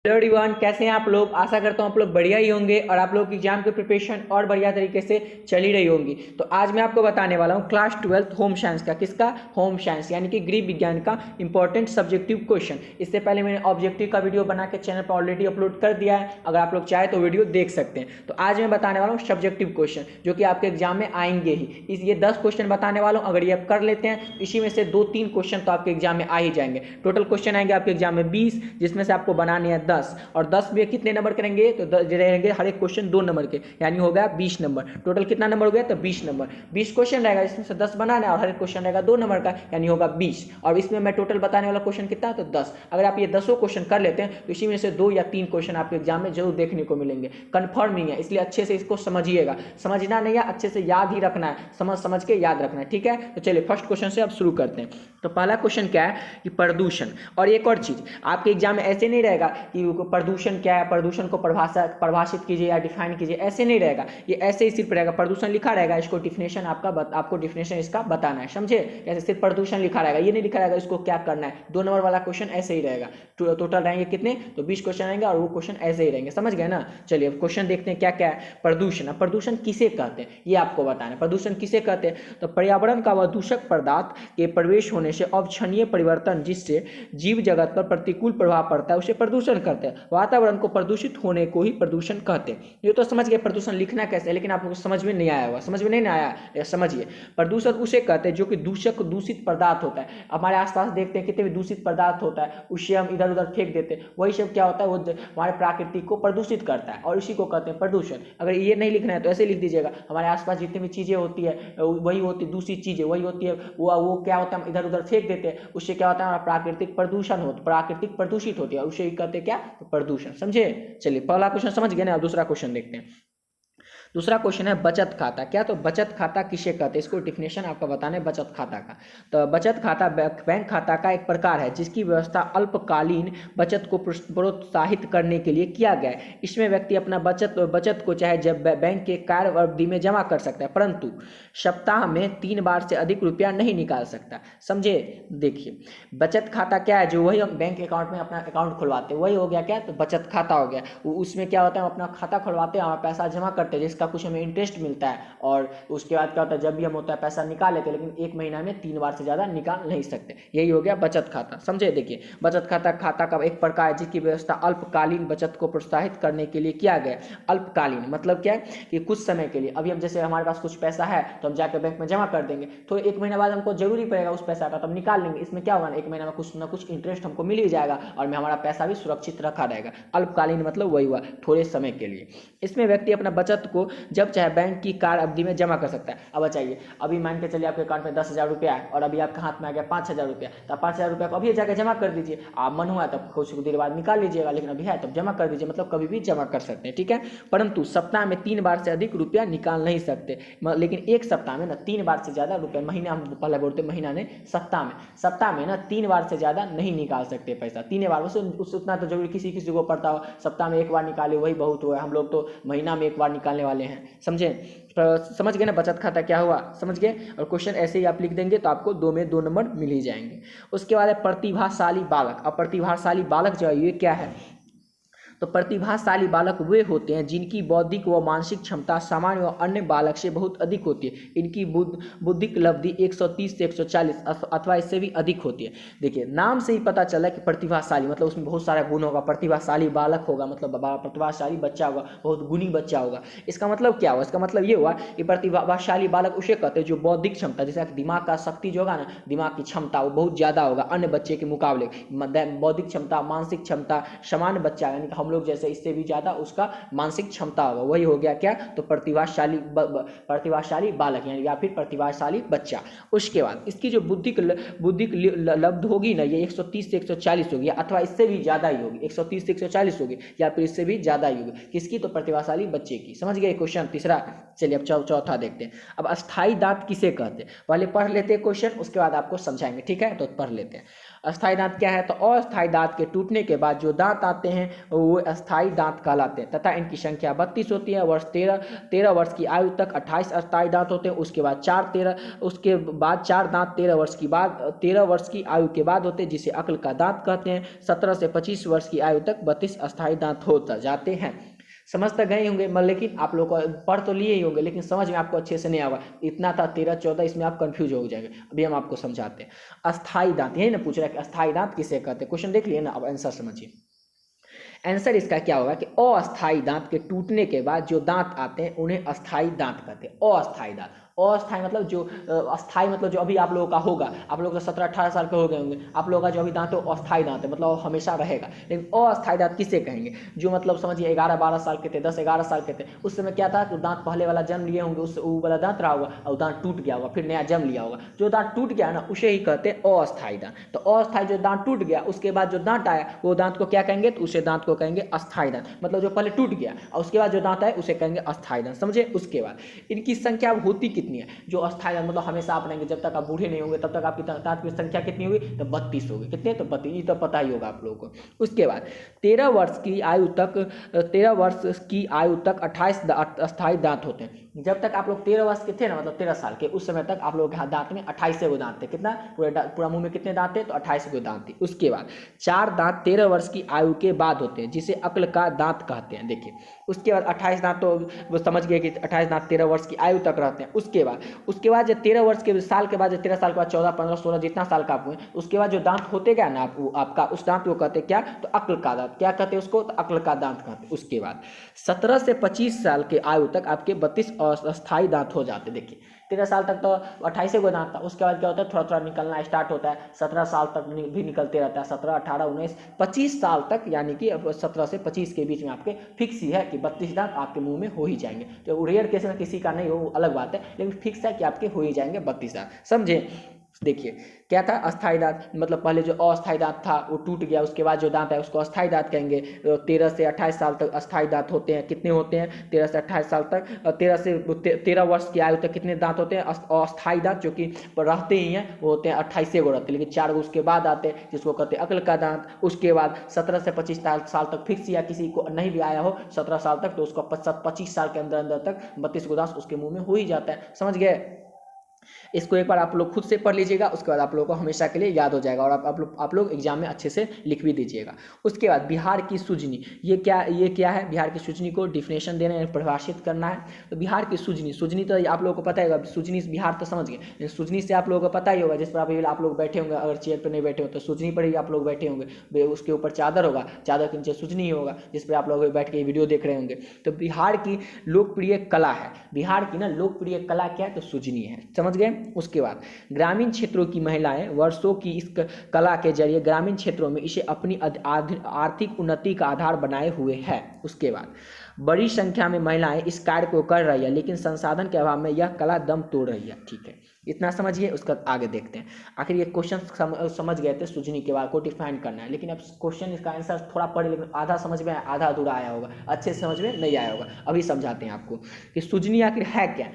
Hello everyone, कैसे हैं आप लोग। आशा करता हूं आप लोग बढ़िया ही होंगे और आप लोग की एग्जाम की प्रिपरेशन और बढ़िया तरीके से चल ही रही होंगी। तो आज मैं आपको बताने वाला हूं क्लास 12 होम साइंस का, किसका, होम साइंस यानी कि गृह विज्ञान का इंपॉर्टेंट सब्जेक्टिव क्वेश्चन। इससे पहले मैंने ऑब्जेक्टिव का वीडियो बना के चैनल पर ऑलरेडी अपलोड कर दिया है, अगर आप लोग चाहे तो वीडियो देख सकते हैं। तो आज मैं बताने वाला हूँ सब्जेक्टिव क्वेश्चन जो कि आपके एग्जाम में आएंगे ही। ये 10 क्वेश्चन बताने वाला हूँ, अगर ये आप कर लेते हैं तो इसी में से 2-3 क्वेश्चन तो आपके एग्जाम में आ ही जाएंगे। टोटल क्वेश्चन आएंगे आपके एग्जाम में 20, जिसमें से आपको बनाने हैं 10, और 10 में कितने नंबर करेंगे तो रहेंगे हर एक क्वेश्चन 2 नंबर के, यानी हो गया 20 नंबर। टोटल कितना नंबर हो गया तो 20 नंबर। 20 क्वेश्चन रहेगा, इसमें से 10 बनाना है और हर एक क्वेश्चन रहेगा 2 नंबर का, यानी होगा 20। और इसमें मैं टोटल बताने वाला क्वेश्चन कितना तो 10। अगर आप ये 10 क्वेश्चन कर लेते हैं तो इसी में से 2 या 3 क्वेश्चन आपके एग्जाम में जरूर देखने को मिलेंगे। कन्फर्मिंग है, इसलिए अच्छे से इसको समझिएगा। समझना नहीं है, अच्छे से याद ही रखना है, समझ समझ के याद रखना है, ठीक है। तो चलिए फर्स्ट क्वेश्चन से अब शुरू करते हैं। तो पहला क्वेश्चन क्या है कि प्रदूषण। और एक और चीज, आपके एग्जाम में ऐसे नहीं रहेगा कि प्रदूषण क्या है, प्रदूषण को परिभाषित कीजिए या डिफाइन कीजिए, ऐसे नहीं रहेगा। ये ऐसे ही सिर्फ रहेगा, प्रदूषण लिखा रहेगा, इसको डिफिनेशन आपको डिफिनेशन इसका बताना है, समझे। जैसे सिर्फ प्रदूषण लिखा रहेगा, ये नहीं लिखा रहेगा इसको क्या करना है। 2 नंबर वाला क्वेश्चन ऐसे ही रहेगा। टोटल रहेंगे कितने तो 20 क्वेश्चन रहेंगे और वो क्वेश्चन ऐसे ही रहेंगे, समझ गए ना। चलिए अब क्वेश्चन देखते हैं क्या क्या है। प्रदूषण, अब प्रदूषण किसे कहते हैं ये आपको बताना है। प्रदूषण किसे कहते हैं तो पर्यावरण का वह दूषक पदार्थ के प्रवेश होने से अवांछनीय परिवर्तन जिससे जीव जगत पर प्रतिकूल प्रभाव पड़ता है उसे प्रदूषण कहते हैं। वातावरण को प्रदूषित होने को ही प्रदूषण कहते हैं। ये तो समझ गए प्रदूषण लिखना कैसे है, लेकिन आपको समझ में नहीं आया होगा, समझ में नहीं आया, समझिए। प्रदूषण उसे कहते हैं जो कि दूषित पदार्थ होता है। हमारे आसपास देखते हैं कितने भी दूषित पदार्थ होता है, उससे हम इधर उधर फेंक देते हैं, वही सब क्या होता है, वो हमारे प्रकृति को प्रदूषित करता है और इसी को कहते हैं प्रदूषण। अगर ये नहीं लिखना है तो ऐसे लिख दीजिएगा, हमारे आसपास जितनी भी चीजें होती है वही होती है, दूषित चीजें वही होती है, वो क्या होता है, हम इधर उधर फेंक देते हैं, उससे क्या होता है हमारा प्राकृतिक प्रदूषण होता है, प्राकृतिक प्रदूषित होती है, उसे कहते हैं क्या तो प्रदूषण, समझे। चलिए पहला क्वेश्चन समझ गए ना, अब दूसरा क्वेश्चन देखते हैं। दूसरा क्वेश्चन है बचत खाता। क्या तो बचत खाता किसे कहते हैं, इसको डिफिनेशन आपका बताना है बचत खाता का। तो बचत खाता बैंक खाता का एक प्रकार है जिसकी व्यवस्था अल्पकालीन बचत को प्रोत्साहित करने के लिए किया गया है। इसमें व्यक्ति अपना बचत को चाहे जब बैंक के कार्य अवधि में जमा कर सकता है, परंतु सप्ताह में 3 बार से अधिक रुपया नहीं निकाल सकता, समझे। देखिए बचत खाता क्या है, जो वही हम बैंक अकाउंट में अपना अकाउंट खुलवाते हैं वही हो गया क्या तो बचत खाता हो गया। उसमें क्या होता है हम अपना खाता खुलवाते हैं, हमारा पैसा जमा करते हैं जिसका कुछ हमें इंटरेस्ट मिलता है, और उसके बाद क्या होता है जब भी हम होता है पैसा निकाल लेते हैं, लेकिन 1 महीना में 3 बार से ज्यादा निकाल नहीं सकते। यही हो गया बचत खाता, समझे। देखिए बचत खाता का एक प्रकार है जिसकी व्यवस्था अल्पकालीन बचत को प्रोत्साहित करने के लिए किया गया। अल्पकालीन मतलब क्या है कि कुछ समय के लिए, अभी हम जैसे हमारे पास कुछ पैसा है तो हम जाकर बैंक में जमा कर देंगे, तो 1 महीना बाद हमको जरूरी पड़ेगा उस पैसा का, तो हम निकाल लेंगे। इसमें क्या होगा 1 महीना में कुछ ना कुछ इंटरेस्ट हमको मिल ही जाएगा और हमारा पैसा भी सुरक्षित रखा रहेगा। अल्पकालीन मतलब वही हुआ थोड़े समय के लिए। इसमें व्यक्ति अपना बचत को जब चाहे बैंक की कार्य अवधि में जमा कर सकता है। अब बताइए, अभी मान के चलिए आपके अकाउंट में 10,000 रुपया है और अभी आपके हाथ में आ गया 5,000 रुपया, तो 5,000 रुपया को अभी जाकर जमा कर दीजिए। आप मन हुआ तब कुछ देर बाद निकाल लीजिएगा, लेकिन अभी है तब जमा कर दीजिए, मतलब कभी भी जमा कर सकते हैं, ठीक है। परंतु सप्ताह में 3 बार से अधिक रुपया निकाल नहीं सकते, लेकिन एक सप्ताह में ना 3 बार से ज्यादा रुपया, महीना हम पहले बोलते महीना ने सप्ताह में ना 3 बार से ज्यादा नहीं निकाल सकते पैसा। 3 बार उतना तो जरूरी किसी को पड़ता हो, सप्ताह में 1 बार निकाले वही बहुत हुआ, हम लोग तो महीना में 1 बार निकालने वाले हैं, समझे। समझ गए ना बचत खाता क्या हुआ, समझ गए। और क्वेश्चन ऐसे ही आप लिख देंगे तो आपको 2 में 2 नंबर मिल ही जाएंगे। उसके बाद है प्रतिभाशाली बालक। अब प्रतिभाशाली बालक जो है ये क्या है तो प्रतिभाशाली बालक वे होते हैं जिनकी बौद्धिक व मानसिक क्षमता सामान्य व अन्य बालक से बहुत अधिक होती है। इनकी बुद्धिक लब्धि 130 से 140 अथवा इससे भी अधिक होती है। देखिए नाम से ही पता चला कि प्रतिभाशाली मतलब उसमें बहुत सारा गुण होगा, प्रतिभाशाली बालक होगा मतलब प्रतिभाशाली बच्चा होगा, बहुत गुणी बच्चा होगा। इसका मतलब क्या हुआ, इसका मतलब ये हुआ कि प्रतिभाशाली बालक उसे कहते हैं जो बौद्धिक क्षमता, जैसे दिमाग का शक्ति जो होगा ना, दिमाग की क्षमता वो बहुत ज्यादा होगा अन्य बच्चे के मुकाबले। बौद्धिक क्षमता, मानसिक क्षमता सामान्य बच्चा यानी हम लोग जैसे इससे भी ज्यादा उसका मानसिक क्षमता होगा, वही हो गया क्या तो प्रतिभाशाली बालक यानी या फिर प्रतिभाशाली बच्चा। उसके बाद इसकी जो बुद्धिक लब्ध होगी ना ये 130 से 140 होगी, अथवा इससे भी ज्यादा ही होगी, 130 से 140 होगी या फिर इससे भी ज्यादा ही होगी। किसकी तो प्रतिभाशाली बच्चे की, समझ गए क्वेश्चन तीसरा। चलिए अब चौथा देखते हैं। अब अस्थाई दांत किसे कहते हैं, पहले पढ़ लेते हैं क्वेश्चन, उसके बाद आपको समझाएंगे, ठीक है। तो पढ़ लेते हैं। अस्थाई दांत क्या है तो अस्थाई दांत के टूटने के बाद जो दांत आते हैं वो वो अस्थायी दांत कहलाते हैं तथा इनकी संख्या 32 होती है। वर्ष 13 वर्ष की आयु तक 28 अस्थायी दांत होते हैं। उसके बाद 4 दांत 13 वर्ष की आयु के बाद होते हैं, जिसे अक्ल का दांत कहते हैं। 17 से 25 वर्ष की आयु तक 32 अस्थायी दांत हो जाते हैं। समझ तक गए होंगे, मतलब लेकिन आप लोग को पढ़ तो लिए ही होंगे, लेकिन समझ में आपको अच्छे से नहीं आवा। इतना था 13 14, इसमें आप कंफ्यूज हो जाएंगे। अभी हम आपको समझाते हैं। अस्थायी दांत, यही ना पूछ रहा है कि अस्थायी दांत किसे कहते हैं। क्वेश्चन देख लिए ना, अब आंसर समझिए। आंसर इसका क्या होगा कि अस्थायी दांत के टूटने के बाद जो दांत आते हैं उन्हें अस्थायी दांत कहते हैं। अस्थायी दांत, अस्थायी मतलब जो अस्थायी मतलब जो अभी आप लोगों का होगा, आप लोग तो 17-18 साल के हो गए होंगे, आप लोगों का जो अभी दांत है वो अस्थायी दांत है, मतलब हमेशा रहेगा। लेकिन अस्थायी दांत किसे कहेंगे? जो मतलब समझिए 11-12 साल के थे, 10-11 साल के थे, उस समय क्या था, तो दांत पहले वाला जन्म लिए होंगे, उससे वो वाला दांत रहा होगा और दांत टूट गया होगा, फिर नया जन्म लिया होगा। जो दांत टूट गया ना उसे ही कहते हैं अस्थायी दांत। तो अस्थायी जो दांत टूट गया उसके बाद जो दांत आया वो दांत को क्या कहेंगे? तो उसे दांत को कहेंगे अस्थायी दांत। मतलब जो पहले टूट गया और उसके बाद जो दांत आए उसे कहेंगे अस्थायी दांत। समझे? उसके बाद इनकी संख्या होती कितनी है? जो अस्थायी मतलब हमेशा आप रहेंगे, जब तक आप बूढ़े नहीं होंगे तब तक आपकी दांत की संख्या कितनी होगी? तो 32 होगी। कितने? तो 32, ये तो पता ही होगा आप लोगों को। उसके बाद 13 वर्ष की आयु तक 28 अस्थायी दांत होते हैं। जब तक आप लोग 13 वर्ष के थे ना, मतलब 13 साल के, उस समय तक आप लोगों के दांत में 28 गो दांत थे। कितना? पूरा मुंह में कितने दांत थे? तो 28 गो दांत थे। उसके बाद 4 दांत 13 वर्ष की आयु के बाद होते हैं, जिसे अक्ल का दांत कहते हैं। देखिए, उसके बाद 28 दांत तो वो समझ गए कि 28 दांत 13 वर्ष की आयु तक रहते हैं। उसके बाद जब 13 वर्ष के साल के बाद, जब 13 साल के बाद 14, 15, 16 जितना साल का आप हुए, उसके बाद जो दांत होते गया ना आपका, उस दांत को कहते हैं क्या? तो अक्ल का दांत। क्या कहते हैं उसको? तो अक्ल का दांत कहते हैं। उसके बाद 17 से 25 साल के आयु तक आपके 32 अस्थायी दांत हो जाते। देखिए, 13 साल तक तो 28 गो दांत था, उसके बाद क्या होता है? थोड़ा थोड़ा निकलना स्टार्ट होता है। 17 साल तक भी निकलते रहता है, 17, 18, 19, 25 साल तक, यानी कि 17 से 25 के बीच में आपके फिक्स ही है कि 32 दांत आपके मुंह में हो ही जाएंगे। तो रेयर केस में किसी का नहीं हो, अलग बात है, लेकिन फिक्स है कि आपके हो ही जाएंगे 32 दांत। समझे? देखिए, क्या था अस्थायी दांत? मतलब पहले जो अस्थायी दांत था वो टूट गया, उसके बाद जो दांत है उसको अस्थायी दांत कहेंगे। 13 से 28 साल तक अस्थायी दांत होते हैं। कितने होते हैं? 13 से 28 साल तक, 13 वर्ष की आयु तक कितने दांत होते हैं? अस्थायी दांत, जो कि रहते ही हैं, वो होते हैं 28 गो रहते हैं, लेकिन 4 गो उसके बाद आते हैं, जिसको कहते हैं अक्ल का दांत। उसके बाद 17 से 25 साल तक फिक्स, या किसी को नहीं भी आया हो 17 साल तक, तो उसको 25 साल के अंदर तक 32 गो दांत उसके मुंह में हो ही जाता है। समझ गए? इसको एक बार आप लोग खुद से पढ़ लीजिएगा, उसके बाद आप लोगों को हमेशा के लिए याद हो जाएगा, और आप लोग एग्जाम में अच्छे से लिख भी दीजिएगा। उसके बाद बिहार की सुजनी, ये क्या है? बिहार की सुजनी को डिफिनेशन देना है, परिभाषित करना है। तो बिहार की सुजनी तो आप लोगों को पता है, सुजनी बिहार तो समझ गए, सुजनी से आप लोगों को पता ही होगा, जिस पर अभी आप लोग बैठे होंगे, अगर चेयर पर नहीं बैठे हो तो सुजनी पर ही आप लोग बैठे होंगे, उसके ऊपर चादर होगा, चादर के नीचे सुजनी होगा, जिस पर आप लोग बैठ के वीडियो देख रहे होंगे। तो बिहार की लोकप्रिय कला है, बिहार की ना लोकप्रिय कला क्या है? तो सुजनी है। समझ गए? उसके बाद ग्रामीण क्षेत्रों की महिलाएं वर्षों की इस कला के जरिए ग्रामीण क्षेत्रों में इसे अपनी आर्थिक उन्नति का आधार बनाए हुए है। उसके बाद बड़ी संख्या में महिलाएं इस कार्य को कर रही है, लेकिन संसाधन के अभाव में यह कला दम तोड़ रही है। ठीक है, इतना समझिए। उसका आगे देखते हैं। आखिर ये क्वेश्चन समझ गए थे, सुजनी के बाद को डिफाइन करना है, लेकिन अब क्वेश्चन इसका आंसर थोड़ा पढ़े, लेकिन आधा समझ में आधा अधूरा आया होगा, अच्छे से समझ में नहीं आया होगा। अभी समझाते हैं आपको कि सुजनी आखिर है क्या।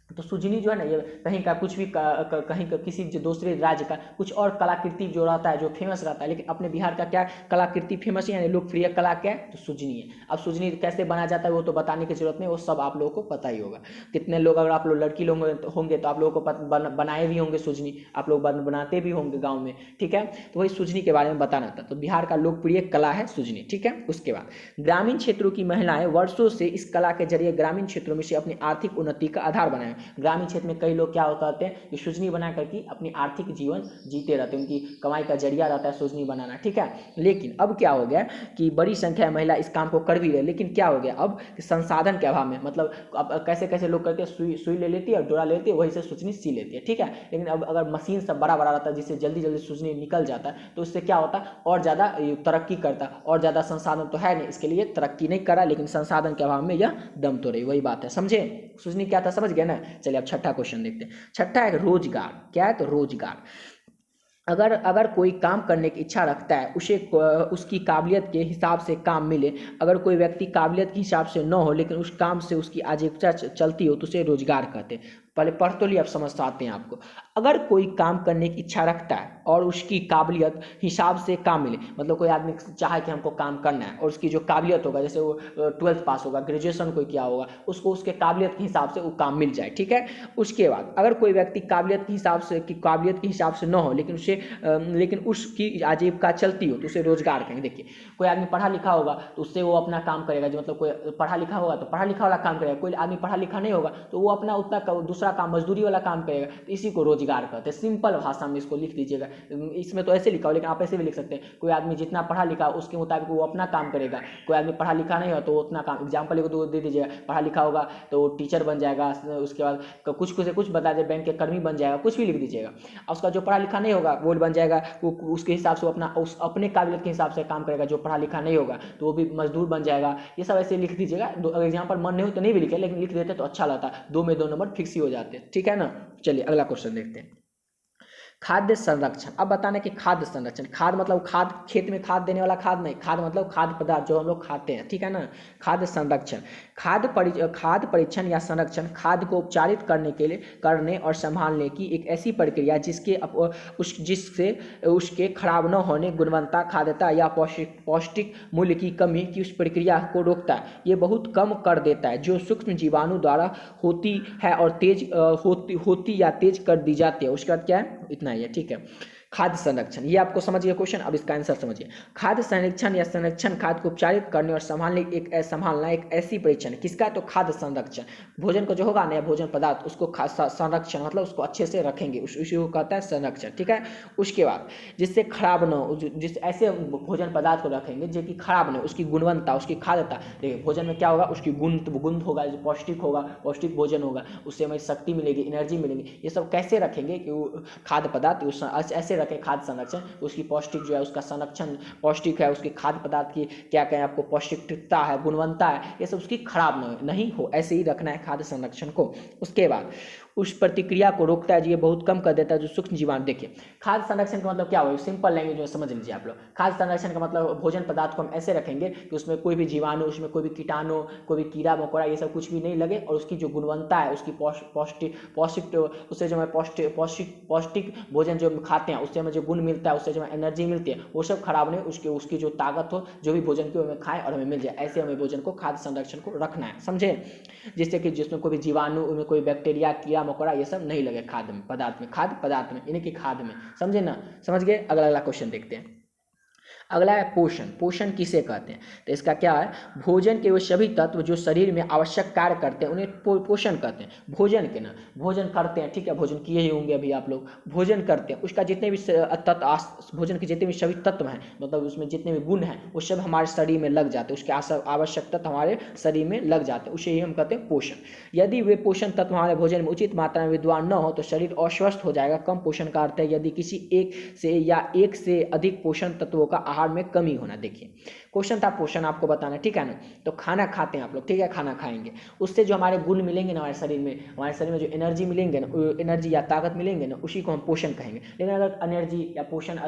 तो सुजनी जो है ना, ये कहीं का कुछ भी कहीं का किसी जो दूसरे राज्य का कुछ और कलाकृति जो रहता है, जो फेमस रहता है, लेकिन अपने बिहार का क्या कलाकृति फेमस है, यानी लोकप्रिय कला क्या है? तो सुजनी है। अब सुजनी कैसे बनाया जाता है वो तो बताने की जरूरत नहीं, वो सब आप लोगों को पता ही होगा। कितने लोग, अगर आप लोग लड़की लोग होंगे तो आप लोगों को बनाए भी होंगे सुजनी, आप लोग बनाते भी होंगे गाँव में। ठीक है, तो वही सुजनी के बारे में बताना था। तो बिहार का लोकप्रिय कला है सुजनी। ठीक है, उसके बाद ग्रामीण क्षेत्रों की महिलाएं वर्षों से इस कला के जरिए ग्रामीण क्षेत्रों में से अपनी आर्थिक उन्नति का आधार बनाए। ग्रामीण क्षेत्र में कई लोग क्या होते हैं कि सुजनी बना करके अपनी आर्थिक जीवन जीते रहते हैं, उनकी कमाई का जरिया रहता है सुजनी बनाना। ठीक है, लेकिन अब क्या हो गया कि बड़ी संख्या में महिला इस काम को कर भी रहे, लेकिन क्या हो गया अब कि संसाधन के अभाव में, मतलब अब कैसे लोग करके सुई ले लेती है और डोरा ले लेती है, वही से सुजनी सी लेती है। ठीक है, लेकिन अब अगर मशीन सब बड़ा रहता है जिससे जल्दी सुजनी निकल जाता है, तो उससे क्या होता है और ज़्यादा तरक्की करता, और ज़्यादा संसाधन तो है नहीं, इसके लिए तरक्की नहीं करा, लेकिन संसाधन के अभाव में यह दम तोड़, वही बात है। समझे? सुजनी क्या था, समझ गए ना? चलिए अब छठा क्वेश्चन देखते हैं। छठा है रोजगार। क्या है? तो रोजगार। अगर कोई काम करने की इच्छा रखता है, उसे उसकी काबिलियत के हिसाब से काम मिले। अगर कोई व्यक्ति काबिलियत के हिसाब से न हो, लेकिन उस काम से उसकी आजीविका चलती हो, तो उसे रोजगार कहते हैं। पहले पढ़ तो लिया, अब समझ आते हैं आपको। अगर कोई काम करने की इच्छा रखता है और उसकी काबिलियत हिसाब से काम मिले, मतलब कोई आदमी चाहे कि हमको काम करना है और उसकी जो काबिलियत होगा, जैसे वो 12th पास होगा, ग्रेजुएशन कोई किया होगा, उसको उसके काबिलियत के हिसाब से वो काम मिल जाए, ठीक है। उसके बाद अगर कोई व्यक्ति काबिलियत के हिसाब से न हो, लेकिन उसकी आजीविका चलती हो, तो उसे रोजगार कहेंगे। देखिए, कोई आदमी पढ़ा लिखा होगा तो उससे वो अपना काम करेगा, जो मतलब कोई पढ़ा लिखा होगा तो पढ़ा लिखा वाला काम करेगा, कोई आदमी पढ़ा लिखा नहीं होगा तो वो अपना उतना दूसरा काम, मजदूरी वाला काम करेगा, तो इसी को रोजगार कहते हैं। सिंपल भाषा में इसको लिख दीजिएगा, इसमें तो ऐसे लिखा हो, लेकिन आप ऐसे भी लिख सकते हैं, कोई आदमी जितना पढ़ा लिखा उसके मुताबिक वो अपना काम करेगा, कोई आदमी पढ़ा लिखा नहीं हो तो उतना काम, एग्जाम्पल एक दो दे दीजिएगा, पढ़ा लिखा होगा तो टीचर बन जाएगा, उसके बाद कुछ बता दे, बैंक के कर्मी बन जाएगा, कुछ भी लिख दीजिएगा। और उसका जो पढ़ा लिखा नहीं होगा वो बन जाएगा, वो उसके हिसाब से अपने काबिलियत के हिसाब से काम करेगा। जो पढ़ा लिखा नहीं होगा तो वो भी मजदूर बन जाएगा। ये सब ऐसे लिख दीजिएगा। अगर एग्जाम्पल मन नहीं हो तो नहीं भी लिखे, लेकिन लिख देते तो अच्छा लगता, 2 में 2 नंबर फिक्स ही हो जाते, ठीक है ना। चलिए अगला क्वेश्चन देखते हैं। खाद्य संरक्षण। अब बताना कि खाद्य संरक्षण, खाद मतलब खाद, खेत में खाद देने वाला खाद नहीं, खाद मतलब खाद्य पदार्थ जो हम लोग खाते हैं, ठीक है ना। खाद्य संरक्षण, खाद्य परीक्षण या संरक्षण खाद्य को उपचारित करने और संभालने की एक ऐसी प्रक्रिया जिससे उसके खराब न होने, गुणवत्ता, खाद्यता या पौष्टिक मूल्य की कमी की उस प्रक्रिया को रोकता है। ये बहुत कम कर देता है, जो सूक्ष्म जीवाणु द्वारा होती है और होती या तेज कर दी जाती है। उसके बाद क्या है, इतना ही है, ठीक है। खाद्य संरक्षण, ये आपको समझिए क्वेश्चन। अब इसका आंसर समझिए। खाद्य संरक्षण या संरक्षण खाद्य को उपचारित करने और संभालना एक ऐसी परीक्षण, किसका, तो खाद्य संरक्षण, भोजन को जो होगा नया भोजन पदार्थ, उसको संरक्षण मतलब उसको अच्छे से रखेंगे, उसी को कहता है संरक्षण, ठीक है। उसके बाद जिससे खराब न हो, जिस ऐसे भोजन पदार्थ को रखेंगे जो कि खराब न हो, उसकी गुणवत्ता, उसकी खाद्यता। देखिए, भोजन में क्या होगा, उसकी गुण होगा, जो पौष्टिक होगा, पौष्टिक भोजन होगा, उससे हमें शक्ति मिलेगी, एनर्जी मिलेगी। ये सब कैसे रखेंगे कि वो खाद्य पदार्थ ऐसे रखें, खाद्य संरक्षण, उसकी पौष्टिक जो है उसका संरक्षण, पौष्टिक है उसके खाद्य पदार्थ की क्या कहें आपको, पौष्टिकता है, गुणवत्ता है, ये सब उसकी खराब नहीं हो, ऐसे ही रखना है खाद्य संरक्षण को। उसके बाद उस प्रतिक्रिया को रोकता है, ये बहुत कम कर देता है जो सूक्ष्म जीवाणु। देखिए, खाद्य संरक्षण का मतलब क्या होगा, सिंपल लैंग्वेज में समझ लीजिए आप लोग। खाद्य संरक्षण का मतलब भोजन पदार्थ को हम ऐसे रखेंगे कि उसमें कोई भी जीवाणु, उसमें कोई भी कीटाणु, कोई भी कीड़ा मकोड़ा, ये सब कुछ भी नहीं लगे, और उसकी जो गुणवत्ता है, उसकी पौष्टिक उससे जो हमें पौष्टिक भोजन जो खाते हैं उससे हमें जो गुण मिलता है, उससे जो हमें एनर्जी मिलती है, वो सब खराब नहीं, उसकी जो ताकत हो, जो भी भोजन की हमें खाएं और हमें मिल जाए, ऐसे हमें भोजन को खाद्य संरक्षण को रखना है, समझे। जिससे कि जिसमें कोई भी जीवाणु, उनमें कोई बैक्टीरिया, कीड़ा मकोड़ा, ये सब नहीं लगे खाद्य पदार्थ में, इन्हीं की खाद्य में, समझे ना। समझ गए। अगला क्वेश्चन देखते हैं। अगला है पोषण। पोषण किसे कहते हैं, तो इसका क्या है, भोजन के वो सभी तत्व जो शरीर में आवश्यक कार्य करते हैं उन्हें पोषण कहते हैं। भोजन के ना, भोजन करते हैं, ठीक है, भोजन किए ही होंगे अभी आप लोग, भोजन करते हैं, उसका जितने भी तत्व, भोजन के जितने भी सभी तत्व हैं, मतलब उसमें जितने भी गुण हैं, वो सब हमारे शरीर में लग जाते हैं, उसके आवश्यक तत्व हमारे शरीर में लग जाते हैं, उसे ही हम कहते हैं पोषण। यदि वे पोषण तत्व हमारे भोजन में उचित मात्रा में विद्यमान न हो तो शरीर अस्वस्थ हो जाएगा। कम पोषण का अर्थ है यदि किसी एक से अधिक पोषण तत्वों का आहार में कमी होना। देखिए, क्वेश्चन था पोषण आपको बताना, ठीक है ना। तो खाना खाते हैं आप लोग, ठीक है, खाना खाएंगे, उससे जो हमारे गुण मिलेंगे ना हमारे शरीर में जो एनर्जी मिलेंगे ना, एनर्जी या ताकत मिलेंगे ना, उसी को हम पोषण कहेंगे। लेकिन अगर एनर्जी या पोषण,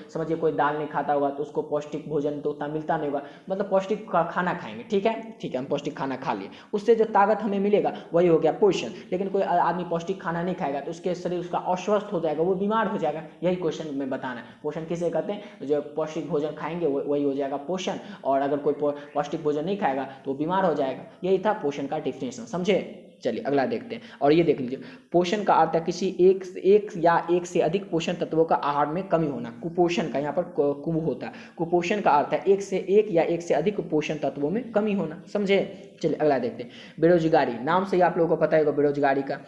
समझिए कोई दाल नहीं खाता होगा तो उसको पौष्टिक भोजन तो उतना मिलता नहीं होगा, मतलब पौष्टिक खाना खाएंगे, ठीक है, हम पौष्टिक खाना खा लिए, उससे जो ताकत हमें मिलेगा वही हो गया पोषण। लेकिन कोई आदमी पौष्टिक खाना नहीं खाएगा तो उसके शरीर उसका अस्वस्थ हो जाएगा, वो बीमार हो जाएगा। यही क्वेश्चन में बताना है। पोषण किसे कहते हैं, जो पौष्टिक भोजन खाएंगे वही हो जाएगा पोषण, और अगर कोई पौष्टिक भोजन नहीं खाएगा तो बीमार हो जाएगा। यही था पोषण का डिफिनेशन, समझे। चलिए अगला देखते हैं, और ये देख लीजिए, पोषण का अर्थ है किसी एक से अधिक पोषण तत्वों का आहार में कमी होना। कुपोषण का यहाँ पर कु होता है, कुपोषण का अर्थ है एक से अधिक पोषण तत्वों में कमी होना, समझे। चलिए अगला देखते हैं। बेरोजगारी, नाम से ही आप लोगों को पता है बेरोजगारी का।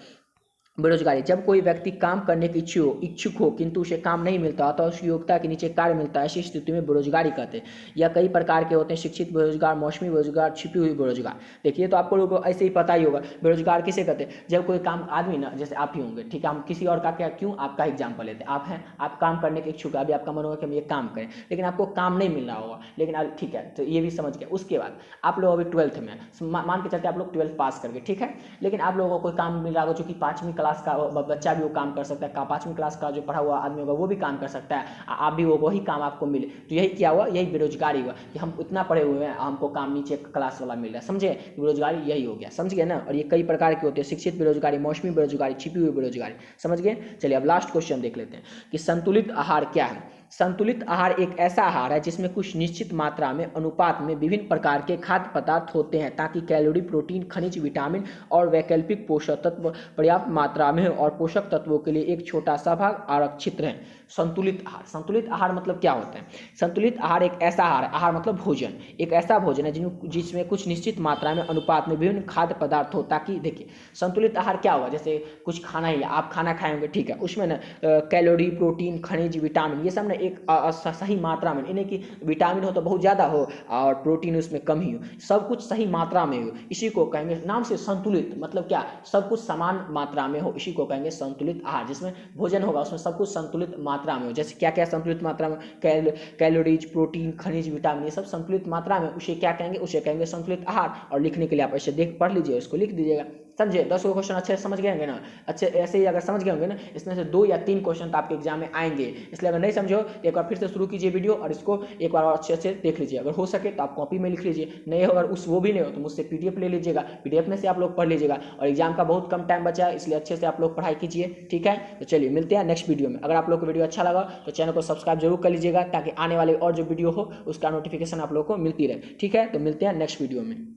बेरोजगारी, जब कोई व्यक्ति काम करने के इच्छुक हो किंतु उसे काम नहीं मिलता तो उसकी योग्यता के नीचे कार्य मिलता है, ऐसी स्थिति में बेरोजगारी कहते हैं। या कई प्रकार के होते हैं, शिक्षित बेरोजगार, मौसमी बेरोजगार, छिपी हुई बेरोजगार। देखिए, तो आपको लोगों को ऐसे ही पता ही होगा बेरोजगार किसे कहते हैं। जब कोई काम आदमी ना, जैसे आप ही होंगे, ठीक है, हम किसी और का क्या, क्यों आपका एग्जाम्पल लेते हैं, आप काम करने के इच्छुक है, अभी आपका मन होगा कि हम ये काम करें, लेकिन आपको काम नहीं मिल रहा होगा, लेकिन ठीक है, तो ये भी समझ गया। उसके बाद आप लोग अभी 12th में, मान के चलते आप लोग 12th पास करके, ठीक है, लेकिन आप लोगों को कोई काम मिल रहा होगा जो कि 5वीं क्लास का बच्चा भी वो काम कर सकता है, 5वीं क्लास का जो पढ़ा हुआ आदमी होगा वो भी काम कर सकता है, आप भी वो वही काम आपको मिले। तो यही क्या हुआ, यही बेरोजगारी हुआ कि हम इतना पढ़े हुए हैं, हमको काम नीचे क्लास वाला मिल रहा है, समझे, बेरोजगारी यही हो गया, समझ गए ना। और ये कई प्रकार की होती है, शिक्षित बेरोजगारी, मौसमी बेरोजगारी, छिपी हुई बेरोजगारी, समझ गए। चलिए अब लास्ट क्वेश्चन देख लेते हैं कि संतुलित आहार क्या है। संतुलित आहार एक ऐसा आहार है जिसमें कुछ निश्चित मात्रा में अनुपात में विभिन्न प्रकार के खाद्य पदार्थ होते हैं ताकि कैलोरी, प्रोटीन, खनिज, विटामिन और वैकल्पिक पोषक तत्व पर्याप्त मात्रा में और पोषक तत्वों के लिए एक छोटा सा भाग आरक्षित रहे। संतुलित आहार, संतुलित आहार मतलब क्या होता है। संतुलित आहार एक ऐसा आहार, आहार मतलब भोजन, एक ऐसा भोजन है जिसमें कुछ निश्चित मात्रा में अनुपात में विभिन्न खाद्य पदार्थ हो ताकि, देखिए संतुलित आहार क्या होगा, जैसे कुछ खाना ही आप खाना खाएंगे, ठीक है, उसमें ना कैलोरी, प्रोटीन, खनिज, विटामिन ये सब ना एक सही मात्रा में, यानी कि विटामिन हो तो बहुत ज़्यादा हो और प्रोटीन उसमें कम ही हो, सब कुछ सही मात्रा में हो, इसी को कहेंगे नाम से संतुलित, मतलब क्या, सब कुछ समान मात्रा में हो, इसी को कहेंगे संतुलित आहार। जिसमें भोजन होगा उसमें सब कुछ संतुलित मात्रा में हो, जैसे क्या क्या संतुलित मात्रा में, कैलोरीज, प्रोटीन, खनिज, विटामिन ये सब संतुलित मात्रा में, उसे क्या कहेंगे, उसे कहेंगे संतुलित आहार। और लिखने के लिए आप ऐसे देख पढ़ लीजिए, उसको लिख दीजिएगा, समझे। 10 क्वेश्चन अच्छे से समझ गए होंगे ना, अच्छे ऐसे ही अगर समझ गए होंगे ना, इसमें से 2 या 3 क्वेश्चन तो आपके एग्जाम में आएंगे, इसलिए अगर नहीं समझो एक बार फिर से शुरू कीजिए वीडियो और इसको एक बार और अच्छे से देख लीजिए। अगर हो सके तो आप कॉपी में लिख लीजिए, नहीं हो, अगर वो भी नहीं हो तो मुझसे PDF ले लीजिएगा, PDF में से आप लोग पढ़ लीजिएगा। और एग्जाम का बहुत कम टाइम बचा है, इसलिए अच्छे से आप लोग पढ़ाई कीजिए, ठीक है। तो चलिए मिलते हैं नेक्स्ट वीडियो में। अगर आप लोग को वीडियो अच्छा लगा तो चैनल को सब्सक्राइब जरूर कर लीजिएगा ताकि आने वाले और जो वीडियो हो उसका नोटिफिकेशन आप लोग को मिलती रहे, ठीक है। तो मिलते हैं नेक्स्ट वीडियो में।